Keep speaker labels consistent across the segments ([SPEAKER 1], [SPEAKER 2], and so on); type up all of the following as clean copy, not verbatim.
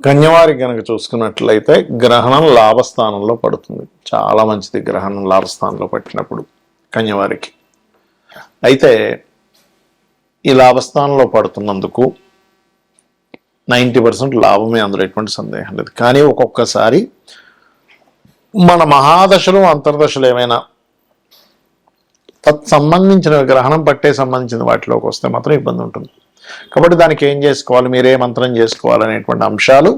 [SPEAKER 1] కన్యవారి కనుక చూసుకున్నట్లయితే గ్రహణం లాభస్థానంలో పడుతుంది. చాలా మంచిది గ్రహణం లాభస్థానంలో పట్టినప్పుడు కన్యవారికి. అయితే ఈ లాభస్థానంలో పడుతున్నందుకు 90% లాభమే, అందులో ఎటువంటి సందేహం లేదు. కానీ ఒక్కొక్కసారి మన మహాదశలు అంతర్దశలు ఏమైనా సంబంధించిన గ్రహణం పట్టే సంబంధించిన వాటిలోకి వస్తే మాత్రం ఇబ్బంది ఉంటుంది. కాబట్టి దానికి ఏం చేసుకోవాలి, మీరే మంత్రం చేసుకోవాలనేటువంటి అంశాలు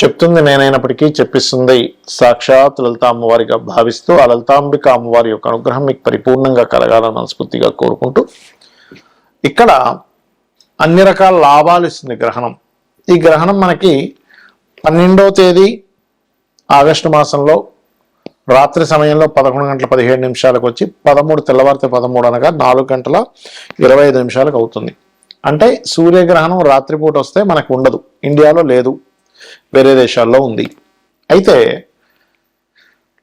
[SPEAKER 1] చెప్తుంది నేనైనప్పటికీ చెప్పిస్తుంది సాక్షాత్ లలితా అమ్మవారిగా భావిస్తూ ఆ లలితాంబిక అమ్మవారి యొక్క అనుగ్రహం మీకు పరిపూర్ణంగా కలగాలని మనస్ఫూర్తిగా కోరుకుంటూ, ఇక్కడ అన్ని రకాల లాభాలు ఇస్తుంది గ్రహణం. ఈ గ్రహణం మనకి 12వ తేదీ ఆగస్టు మాసంలో రాత్రి సమయంలో 11:17 వచ్చి 13 తెల్లవారితే 13 అనగా 4:25 అవుతుంది. అంటే సూర్యగ్రహణం రాత్రిపూట వస్తే మనకు ఉండదు, ఇండియాలో లేదు, వేరే దేశాల్లో ఉంది. అయితే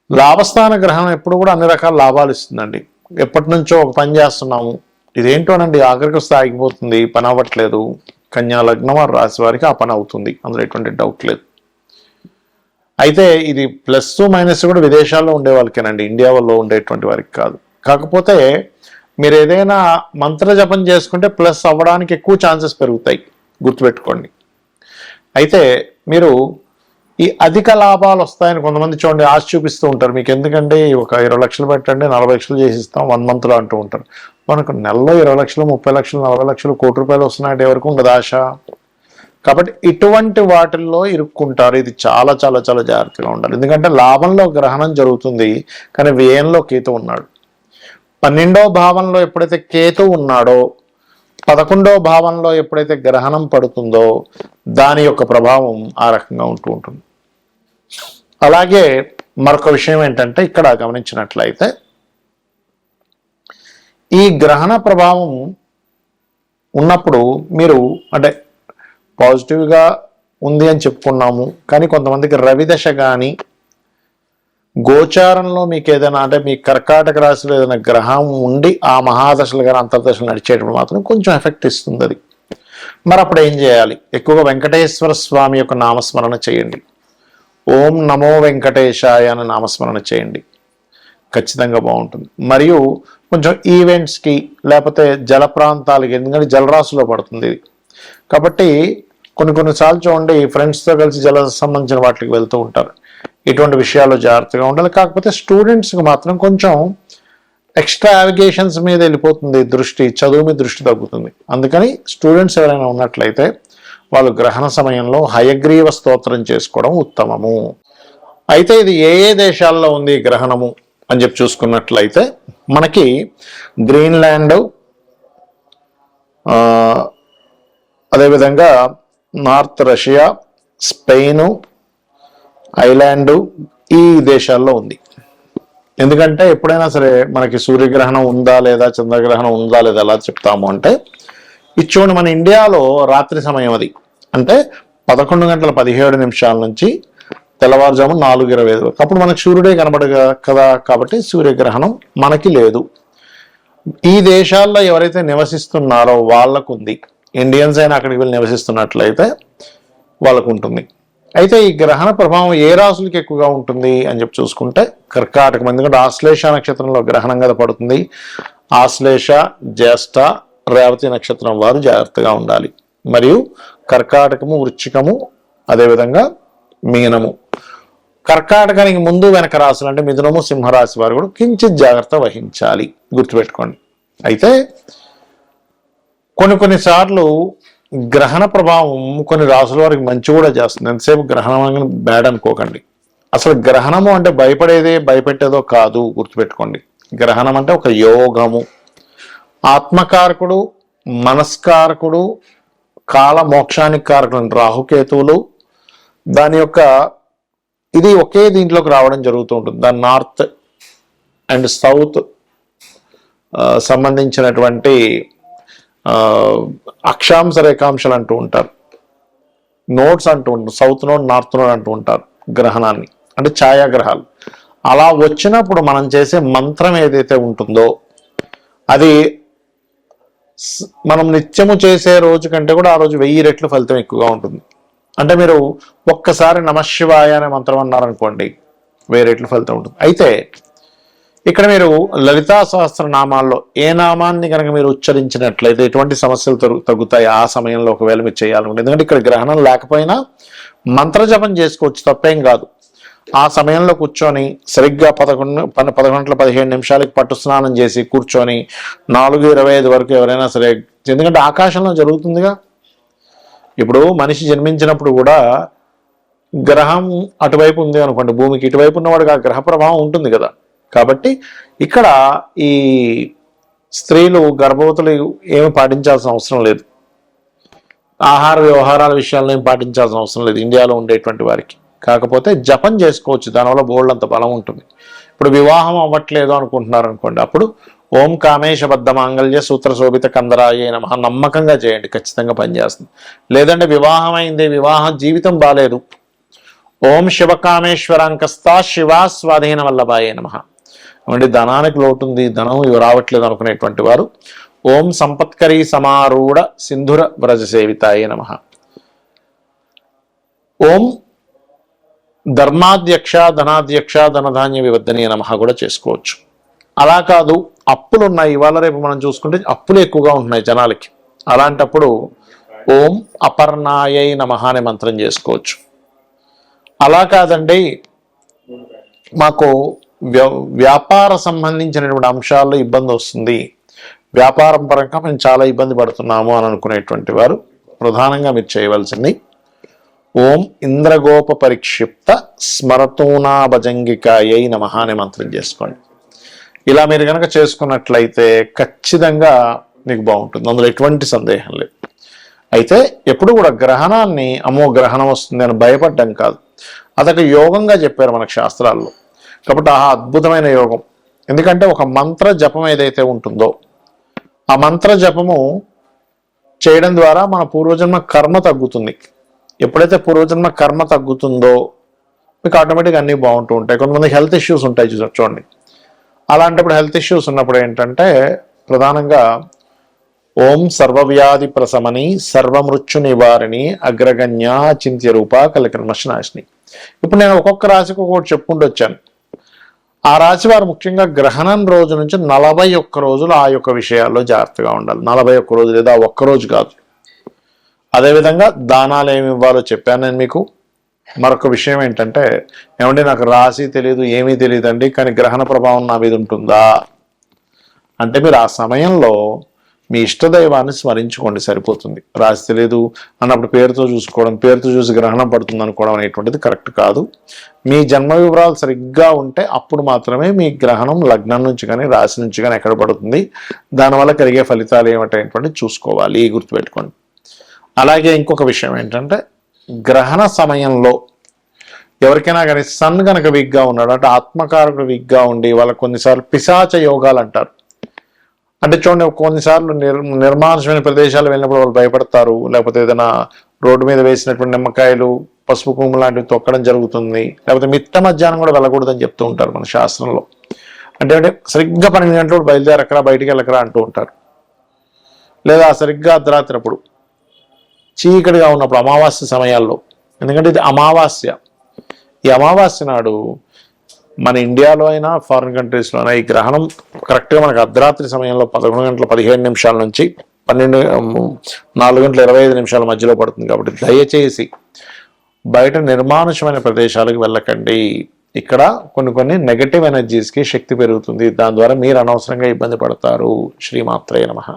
[SPEAKER 1] లాభస్థాన గ్రహణం ఎప్పుడు కూడా అన్ని రకాల లాభాలు ఇస్తుందండి. ఎప్పటి నుంచో ఒక పని చేస్తున్నాము, ఇదేంటోనండి ఆఖరికి వస్తే ఆగిపోతుంది, పని అవ్వట్లేదు. కన్యా లగ్నం వారి రాశి వారికి ఆ పని అవుతుంది, అందులో ఎటువంటి డౌట్ లేదు. అయితే ఇది ప్లస్ మైనస్ కూడా విదేశాల్లో ఉండే వాళ్ళకేనండి, ఇండియాలో ఉండేటువంటి వారికి కాదు. కాకపోతే మీరు ఏదైనా మంత్ర జపం చేసుకుంటే ప్లస్ అవ్వడానికి ఎక్కువ ఛాన్సెస్ పెరుగుతాయి, గుర్తుపెట్టుకోండి. అయితే మీరు ఈ అధిక లాభాలు వస్తాయని కొంతమంది చూడండి ఆశ చూపిస్తూ ఉంటారు, మీకు ఎందుకంటే ఒక 20 లక్షలు పెట్టండి 40 లక్షలు చేసిస్తాం 1 మంత్లో అంటూ ఉంటారు. మనకు నెలలో 20 లక్షలు 30 లక్షలు 40 లక్షలు కోటి రూపాయలు వస్తున్నాయంటే ఎవరికి ఉండదు ఆశ. కాబట్టి ఇటువంటి వాటిల్లో ఇరుక్కుంటారు. ఇది చాలా చాలా చాలా జాగ్రత్తగా ఉండాలి. ఎందుకంటే లాభంలో గ్రహణం జరుగుతుంది, కానీ వ్యయంలో కేతు ఉన్నాడు. 12వ భావంలో ఎప్పుడైతే కేతు ఉన్నాడో 11వ భావంలో ఎప్పుడైతే గ్రహణం పడుతుందో దాని యొక్క ప్రభావం ఆ రకంగా ఉంటూ ఉంటుంది. అలాగే మరొక విషయం ఏంటంటే ఇక్కడ గమనించినట్లయితే ఈ గ్రహణ ప్రభావం ఉన్నప్పుడు మీరు అంటే పాజిటివ్గా ఉంది అని చెప్పుకున్నాము, కానీ కొంతమందికి రవిదశ కానీ గోచారంలో మీకు ఏదైనా అంటే మీ కర్కాటక రాశిలో ఏదైనా గ్రహం ఉండి ఆ మహాదశలు కానీ అంతర్దశలు నడిచేటప్పుడు మాత్రం కొంచెం ఎఫెక్ట్ ఇస్తుంది అది. మరి అప్పుడు ఏం చేయాలి? ఎక్కువగా వెంకటేశ్వర స్వామి యొక్క నామస్మరణ చేయండి. ఓం నమో వెంకటేశాయ అని నామస్మరణ చేయండి, ఖచ్చితంగా బాగుంటుంది. మరియు కొంచెం ఈవెంట్స్కి లేకపోతే జల ప్రాంతాలకి, ఎందుకంటే జలరాశిలో పడుతుంది ఇది కాబట్టి కొన్నిసార్లు చూడండి ఫ్రెండ్స్తో కలిసి జల సంబంధించిన వాటికి వెళ్తూ ఉంటారు. ఇటువంటి విషయాల్లో జాగ్రత్తగా ఉండాలి. కాకపోతే స్టూడెంట్స్కి మాత్రం కొంచెం ఎక్స్ట్రా అవిగేషన్స్ మీద వెళ్ళిపోతుంది దృష్టి, చదువు మీద దృష్టి తగ్గుతుంది. అందుకని స్టూడెంట్స్ ఎవరైనా ఉన్నట్లయితే వాళ్ళు గ్రహణ సమయంలో హయగ్రీవ స్తోత్రం చేసుకోవడం ఉత్తమము. అయితే ఇది ఏ ఏ దేశాల్లో ఉంది గ్రహణము అని చెప్పి చూసుకున్నట్లయితే మనకి గ్రీన్లాండ్, అదేవిధంగా నార్త్ రష్యా, స్పెయిన్, ఐలాండ్, ఈ దేశాల్లో ఉంది. ఎందుకంటే ఎప్పుడైనా సరే మనకి సూర్యగ్రహణం ఉందా లేదా చంద్రగ్రహణం ఉందా లేదా ఎలా చెప్తాము అంటే ఇచ్చోండి మన ఇండియాలో రాత్రి సమయం అది అంటే 11:17 నుంచి తెల్లవారుజాము 4:25 అప్పుడు మనకి సూర్యుడే కనబడగా కదా, కాబట్టి సూర్యగ్రహణం మనకి లేదు. ఈ దేశాల్లో ఎవరైతే నివసిస్తున్నారో వాళ్ళకు ఉంది. ఇండియన్స్ అయినా అక్కడికి వెళ్ళి నివసిస్తున్నట్లయితే వాళ్ళకు ఉంటుంది. అయితే ఈ గ్రహణ ప్రభావం ఏ రాశులకి ఎక్కువగా ఉంటుంది అని చెప్పి చూసుకుంటే కర్కాటకం, ఎందుకంటే ఆశ్లేష నక్షత్రంలో గ్రహణం కదా పడుతుంది. ఆశ్లేష, జ్యేష్ఠ, రేవతి నక్షత్రం వారు జాగ్రత్తగా ఉండాలి. మరియు కర్కాటకము, వృశ్చికము, అదేవిధంగా మీనము. కర్కాటకానికి ముందు వెనక రాశులు అంటే మిథునము, సింహరాశి వారు కూడా కించిత్ జాగ్రత్త వహించాలి, గుర్తుపెట్టుకోండి. అయితే కొన్నిసార్లు గ్రహణ ప్రభావం కొన్ని రాసుల వారికి మంచి కూడా చేస్తుంది. ఎంతసేపు గ్రహణం అని బ్యాడ్ అనుకోకండి. అసలు గ్రహణము అంటే భయపెట్టేదో కాదు, గుర్తుపెట్టుకోండి. గ్రహణం అంటే ఒక యోగము, ఆత్మకారకుడు, మనస్కారకుడు, కాల మోక్షానికి కారకుడు రాహుకేతువులు, దాని యొక్క ఇది ఒకే దీంట్లోకి రావడం జరుగుతూ ఉంటుంది. దాని నార్త్ అండ్ సౌత్ సంబంధించినటువంటి అక్షాంశ రేఖాంశాలు అంటూ ఉంటారు, నోట్స్ అంటూ ఉంటారు, సౌత్ నోడ్ నార్త్ నోడ్ అంటూ ఉంటారు గ్రహణాన్ని, అంటే ఛాయాగ్రహాలు. అలా వచ్చినప్పుడు మనం చేసే మంత్రం ఏదైతే ఉంటుందో అది మనం నిత్యము చేసే రోజు కంటే కూడా ఆ రోజు 1000 రెట్లు ఫలితం ఎక్కువగా ఉంటుంది. అంటే మీరు ఒక్కసారి నమశివాయ అనే మంత్రం అన్నారనుకోండి, వేరేట్లు ఫలితం ఉంటుంది. అయితే ఇక్కడ మీరు లలితా సహస్రనామాల్లో ఏ నామాన్ని కనుక మీరు ఉచ్చరించినట్లయితే ఎటువంటి సమస్యలు తగ్గుతాయి ఆ సమయంలో ఒకవేళ మీరు చేయాలనుకుంటే. ఎందుకంటే ఇక్కడ గ్రహణం లేకపోయినా మంత్రజపం చేసుకోవచ్చు, తప్పేం కాదు. ఆ సమయంలో కూర్చొని సరిగ్గా 11 గంటల 15 నిమిషాలకి పట్టు స్నానం చేసి కూర్చొని 4:25 వరకు ఎవరైనా సరే, ఎందుకంటే ఆకాశంలో జరుగుతుందిగా. ఇప్పుడు మనిషి జన్మించినప్పుడు కూడా గ్రహం అటువైపు ఉంది అనుకోండి, భూమికి ఇటువైపు ఉన్నవాడికి ఆ గ్రహ ప్రభావం ఉంటుంది కదా. కాబట్టి ఇక్కడ ఈ స్త్రీలు గర్భవతులు ఏమి పాటించాల్సిన అవసరం లేదు, ఆహార వ్యవహారాల విషయాల్లో ఏం పాటించాల్సిన అవసరం లేదు ఇండియాలో ఉండేటువంటి వారికి. కాకపోతే జపం చేసుకోవచ్చు, దానివల్ల బోల్డ్ బలం ఉంటుంది. ఇప్పుడు వివాహం అవ్వట్లేదు అనుకుంటున్నారు అనుకోండి, అప్పుడు ఓం కామేశబద్ధ మాంగళ్య సూత్ర శోభిత కందరాయ నమః నమ్మకంగా చేయండి, ఖచ్చితంగా పనిచేస్తుంది. లేదంటే వివాహం అయింది, వివాహం జీవితం బాలేదు, ఓం శివకామేశ్వరాంకస్తా శివా స్వాధీన వల్లభాయ నమః. అంటే ధనానికి లోటుంది, ధనం రావట్లేదు అనుకునేటువంటి వారు ఓం సంపత్కరీ సమారూఢ సింధుర వ్రజ సేవితాయ నమః, ఓం ధర్మాధ్యక్ష ధనాధ్యక్ష ధనధాన్య వివర్ధనీయ నమః కూడా చేసుకోవచ్చు. అలా కాదు, అప్పులు ఉన్నాయి, ఇవాళ రేపు మనం చూసుకుంటే అప్పులు ఎక్కువగా ఉంటున్నాయి జనాలకి, అలాంటప్పుడు ఓం అపర్ణాయై నమః అనే మంత్రం చేసుకోవచ్చు. అలా కాదండి, మాకు వ్యాపార సంబంధించినటువంటి అంశాల్లో ఇబ్బంది వస్తుంది, వ్యాపారం పరంగా మేము చాలా ఇబ్బంది పడుతున్నాము అని అనుకునేటువంటి వారు ప్రధానంగా మీరు చేయవలసింది ఓం ఇంద్రగోప పరిక్షిప్త స్మరతూనా భజంగికాయై నమః అనే మంత్రం చేసుకోండి. ఇలా మీరు కనుక చేసుకున్నట్లయితే ఖచ్చితంగా మీకు బాగుంటుంది, అందులో ఎటువంటి సందేహం లేదు. అయితే ఎప్పుడు కూడా గ్రహణాన్ని అమ్మో గ్రహణం వస్తుంది అని భయపడ్డం కాదు, అదొక యోగంగా చెప్పారు మనకు శాస్త్రాల్లో. కాబట్టి ఆ అద్భుతమైన యోగం, ఎందుకంటే ఒక మంత్ర జపం ఏదైతే ఉంటుందో ఆ మంత్ర జపము చేయడం ద్వారా మన పూర్వజన్మ కర్మ తగ్గుతుంది. ఎప్పుడైతే పూర్వజన్మ కర్మ తగ్గుతుందో మీకు ఆటోమేటిక్గా అన్నీ బాగుంటూ ఉంటాయి. కొంతమంది హెల్త్ ఇష్యూస్ ఉంటాయి చూడండి, అలాంటప్పుడు హెల్త్ ఇష్యూస్ ఉన్నప్పుడు ఏంటంటే ప్రధానంగా ఓం సర్వవ్యాధి ప్రశమని సర్వమృత్యు నివారిణి అగ్రగణ్య చింత్య రూప కలికర్మశనాశిని. ఇప్పుడు నేను ఒక్కొక్క రాశికి ఒక్కొక్కటి చెప్పుకుంటూ వచ్చాను. ఆ రాశి వారు ముఖ్యంగా గ్రహణం రోజు నుంచి 41 రోజులు ఆ యొక్క విషయాల్లో జాగ్రత్తగా ఉండాలి. 41 రోజులు, లేదా ఒక్కరోజు కాదు. అదేవిధంగా దానాలు ఏమి ఇవ్వాలో చెప్పాను నేను మీకు. మరొక విషయం ఏంటంటే, ఏమంటే నాకు రాశి తెలియదు, ఏమీ తెలియదండి, కానీ గ్రహణ ప్రభావం నా మీద ఉంటుందా అంటే మీరు ఆ సమయంలో మీ ఇష్టదైవాన్ని స్మరించుకోండి, సరిపోతుంది. రాశి తెలియదు అన్నప్పుడు పేరుతో చూసుకోవడం, పేరుతో చూసి గ్రహణం పడుతుంది అనుకోవడం అనేటువంటిది కరెక్ట్ కాదు. మీ జన్మ వివరాలు సరిగ్గా ఉంటే అప్పుడు మాత్రమే మీ గ్రహణం లగ్నం నుంచి కానీ రాశి నుంచి కానీ ఎక్కడ పడుతుంది, దానివల్ల కలిగే ఫలితాలు ఏమిటనేటువంటిది చూసుకోవాలి, గుర్తుపెట్టుకోండి. అలాగే ఇంకొక విషయం ఏంటంటే, గ్రహణ సమయంలో ఎవరికైనా కానీ సన్ కనుక వీక్గా ఉన్నాడు అంటే ఆత్మకారకుడు వీక్గా ఉండి వాళ్ళకి కొన్నిసార్లు పిశాచ యోగాలు అంటారు. అంటే చూడండి, కొన్నిసార్లు నిర్మానుషమైన ప్రదేశాలు వెళ్ళినప్పుడు వాళ్ళు భయపడతారు, లేకపోతే ఏదైనా రోడ్డు మీద వేసినటువంటి నిమ్మకాయలు పసుపు కుంకుమ లాంటివి తొక్కడం జరుగుతుంది, లేకపోతే మిట్ట మధ్యాహ్నం కూడా వెళ్ళకూడదని చెప్తూ ఉంటారు మన శాస్త్రంలో. అంటే సరిగ్గా 12 గంటలు బయలుదేరకరా, బయటికి వెళ్ళకరా అంటూ ఉంటారు. లేదా సరిగ్గా అర్ధరాత్రి అప్పుడు చీకటిగా ఉన్నప్పుడు అమావాస్య సమయాల్లో, ఎందుకంటే ఇది అమావాస్య, ఈ అమావాస్య నాడు మన ఇండియాలో అయినా ఫారిన్ కంట్రీస్లో అయినా ఈ గ్రహణం కరెక్ట్గా మనకు అర్ధరాత్రి సమయంలో 11 గంటల 15 నిమిషాల నుంచి 4 గంటల 25 నిమిషాల మధ్యలో పడుతుంది. కాబట్టి దయచేసి బయట నిర్మానుషమైన ప్రదేశాలకు వెళ్ళకండి. ఇక్కడ కొన్ని నెగటివ్ ఎనర్జీస్కి శక్తి పెరుగుతుంది, దాని ద్వారా మీరు అనవసరంగా ఇబ్బంది పడతారు. శ్రీమాత్రే నమః.